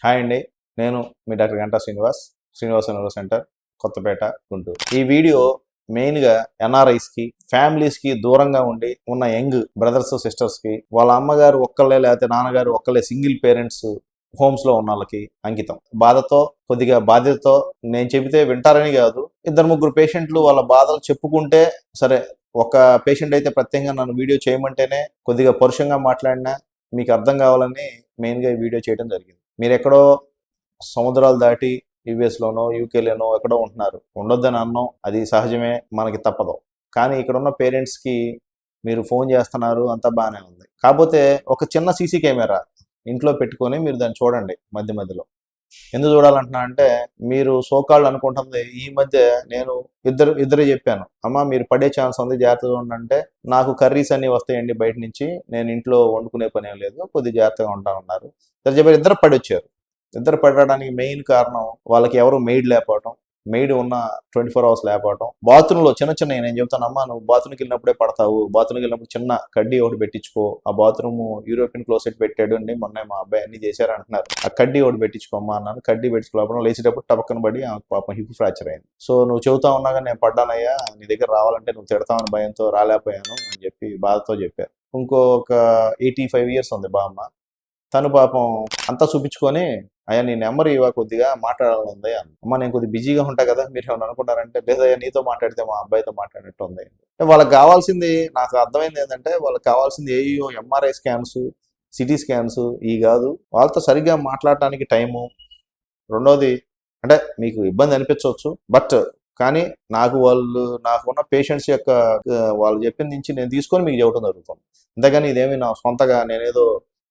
Hi అండి, నేను మీ doctor Ganta Srinivas neuro centre, Kothapeta, Guntur. ఈ వీడియో మెయిన్గా ఎన్ఆర్ఐస్కి, ఫ్యామిలీస్కి దూరంగా ఉండి ఉన్న యంగ్ బ్రదర్స్ సిస్టర్స్కి, వాళ్ళ అమ్మగారు ఒక్కళ్ళే లేకపోతే నాన్నగారు ఒక్కళ్ళే సింగిల్ పేరెంట్స్ హోమ్స్లో ఉన్న వాళ్ళకి అంకితం. బాధతో, కొద్దిగా బాధ్యతతో నేను చెబితే వింటారని కాదు, ఇద్దరు ముగ్గురు పేషెంట్లు వాళ్ళ బాధలు చెప్పుకుంటే సరే, ఒక పేషెంట్ అయితే ప్రత్యేకంగా నన్ను వీడియో చేయమంటేనే కొద్దిగా పరుషంగా మాట్లాడినా మీకు అర్థం కావాలని మెయిన్గా ఈ వీడియో చేయడం జరిగింది. మీరు ఎక్కడో సముద్రాలు దాటి యూఎస్లోనో యూకేలోనో ఎక్కడో ఉంటున్నారు, ఉండొద్దని అన్నాం, అది సహజమే, మనకి తప్పదు. కానీ ఇక్కడ ఉన్న పేరెంట్స్కి మీరు ఫోన్ చేస్తున్నారు, అంతా బాగానే ఉంది. కాకపోతే ఒక చిన్న సీసీ కెమెరా ఇంట్లో పెట్టుకొని మీరు దాన్ని చూడండి. మధ్య మధ్యలో ఎందుకు చూడాలంటున్నా అంటే, మీరు సోకాళ్ళు అనుకుంటుంది ఈ మధ్య నేను ఇద్దరే చెప్పాను, అమ్మ మీరు పడే ఛాన్స్ ఉంది, జాగ్రత్తగా ఉండంటే, నాకు కర్రీస్ అన్నీ వస్తాయండి బయట నుంచి, నేను ఇంట్లో వండుకునే పని ఏం లేదు, కొద్దిగా జాగ్రత్తగా ఉంటానన్నారు. సరే చెప్పారు, ఇద్దరు పడొచ్చారు. ఇద్దరు పడడానికి మెయిన్ కారణం వాళ్ళకి ఎవరు మెయిడ్ లేకపోవటం, మెయిడ్ ఉన్న 24 hours లేకపోవటం, బాత్రూంలో చిన్న నేను చెప్తాను, అమ్మా నువ్వు బాత్రూమ్కి వెళ్ళినప్పుడే పడతావు, బాత్రూమ్కి వెళ్ళినప్పుడు చిన్న కడ్డీ ఒకటి పెట్టించుకో, ఆ బాత్రూమ్ యూరోపియన్ క్లోసెట్ పెట్టాడు అండి మొన్న మా అబ్బాయి అన్ని చేశారు అంటున్నారు, ఆ కడ్డీ ఒకటి పెట్టించుకోమ్మా అన్నాను. కడ్డీ పెట్టుకోవడం లేచేటప్పుడు టపక్కన పడి పాపం హిప్ ఫ్రాక్చర్ అయింది. సో నువ్వు చెబుతా ఉన్నాగా నేను పడ్డానయ్యా, నీ దగ్గర రావాలంటే నువ్వు తిడతావని భయంతో రాలేకపోయాను అని చెప్పి బాధతో చెప్పారు. ఇంకొక 85 years ఉంది బామ్మ, తను పాపం అంతా చూపించుకొని, అయ్యా నీ నెంబర్ ఇవ్వ, కొద్దిగా మాట్లాడాలని ఉంది అమ్మ, నేను కొద్దిగా బిజీగా ఉంటా కదా, మీరు ఏమన్నా అనుకుంటారంటే, లేదయ్యా నీతో మాట్లాడితే మా అబ్బాయితో మాట్లాడినట్టు ఉంది. వాళ్ళకి కావాల్సింది, నాకు అర్థమైంది ఏంటంటే, వాళ్ళకి కావాల్సింది ఏయో ఎంఆర్ఐ స్కాన్స్, సిటీ స్కాన్స్ ఈ కాదు, వాళ్ళతో సరిగ్గా మాట్లాడటానికి టైము. రెండోది అంటే మీకు ఇబ్బంది అనిపించవచ్చు, బట్ కానీ నాకున్న పేషెంట్స్ యొక్క వాళ్ళు చెప్పిన నుంచి నేను తీసుకొని మీకు చెప్పడం జరుగుతుంది. అంతేగాని ఇదేమి నా సొంతగా నేనేదో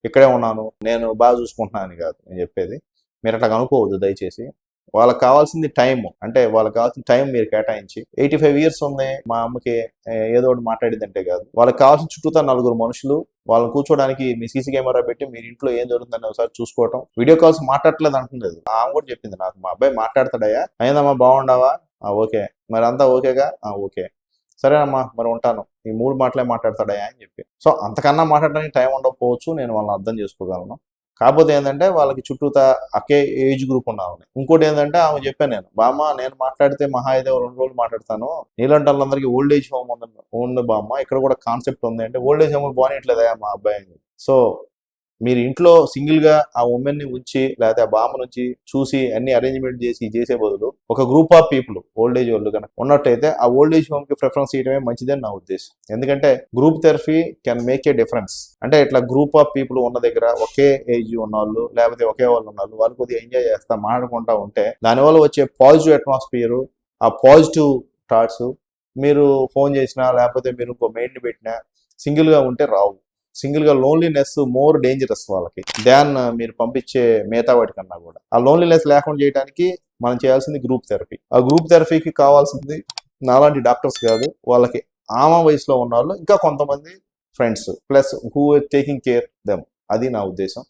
ఇక్కడే ఉన్నాను, నేను బాగా చూసుకుంటున్నాను కాదు నేను చెప్పేది. మీరు అట్లా అనుకోవద్దు దయచేసి. వాళ్ళకి కావాల్సింది టైం, అంటే వాళ్ళకి కావాల్సిన టైం మీరు కేటాయించి, 85 years ఉంది మా అమ్మకి, ఏదో ఒకటి మాట్లాడిందంటే కాదు, వాళ్ళకి కావాల్సిన చుట్టూతా 4 మనుషులు, వాళ్ళని కూర్చోడానికి మీ సీసీ కెమెరా పెట్టి మీరు ఇంట్లో ఏం జరుగుతుందని ఒకసారి చూసుకోవటం. వీడియో కాల్స్ మాట్లాడట్లేదు అంటులేదు, ఆమె కూడా చెప్పింది నాకు, మా అబ్బాయి మాట్లాడతాడయ్యా, అయిందమ్మా బాగుండవా, ఓకే, మరి అంతా ఓకేగా, ఓకే, సరేనమ్మా మరి ఉంటాను, ఈ 3 మాటలే మాట్లాడతాడయా అని చెప్పి. సో అంతకన్నా మాట్లాడడానికి టైం ఉండకపోవచ్చు, నేను వాళ్ళని అర్థం చేసుకోగలను. కాకపోతే ఏంటంటే వాళ్ళకి చుట్టూతా ఒకే ఏజ్ గ్రూప్ ఉండాలి. ఇంకోటి ఏంటంటే ఆమె చెప్పాను, నేను బామ్మ నేను మాట్లాడితే మహా అయితే 2 రోజులు మాట్లాడతాను, నీలాంటి వాళ్ళందరికీ ఓల్డ్ ఏజ్ హోమ్ ఉంది బామ్మ, ఇక్కడ కూడా కాన్సెప్ట్ ఉంది అంటే, ఓల్డ్ ఏజ్ హోమ్ బాగానేట్లేదా మా అబ్బాయి. సో మీరు ఇంట్లో సింగిల్గా ఆ ఉమెన్ని ఉంచి, లేకపోతే ఆ బామ్మ నుంచి చూసి అన్ని అరేంజ్మెంట్ చేసే బదులు ఒక group of people old age వాళ్ళు కనుక ఉన్నట్టయితే, ఆ ఓల్డ్ ఏజ్ హోమ్కి ప్రిఫరెన్స్ ఇవ్వడమే మంచిదని నా ఉద్దేశం. ఎందుకంటే group therapy can make a difference. అంటే ఇట్లా గ్రూప్ ఆఫ్ పీపుల్ ఉన్న దగ్గర ఒకే ఏజ్ ఉన్నవాళ్ళు, లేకపోతే ఒకే వాళ్ళు ఉన్నవాళ్ళు, వాళ్ళు కొద్దిగా ఎంజాయ్ చేస్తా మాట్లాడుకుంటా ఉంటే, దానివల్ల వచ్చే పాజిటివ్ అట్మాస్ఫియర్, ఆ పాజిటివ్ థాట్స్ మీరు ఫోన్ చేసినా, లేకపోతే మీరు ఇంకో మెయిన్ని పెట్టినా, సింగిల్గా ఉంటే రావు. సింగిల్గా లోన్లీనెస్ మోర్ డేంజరస్ వాళ్ళకి దాన్ మీరు పంపించే మిగతా వాటి కన్నా కూడా. ఆ లోన్లీనెస్ లేకుండా చేయడానికి మనం చేయాల్సింది గ్రూప్ థెరపీ. ఆ గ్రూప్ థెరపీకి కావాల్సింది నాలాంటి డాక్టర్స్ కాదు, వాళ్ళకి ఆమె వయసులో ఉన్న వాళ్ళు ఇంకా కొంతమంది friends plus who taking care them, అది నా ఉద్దేశం.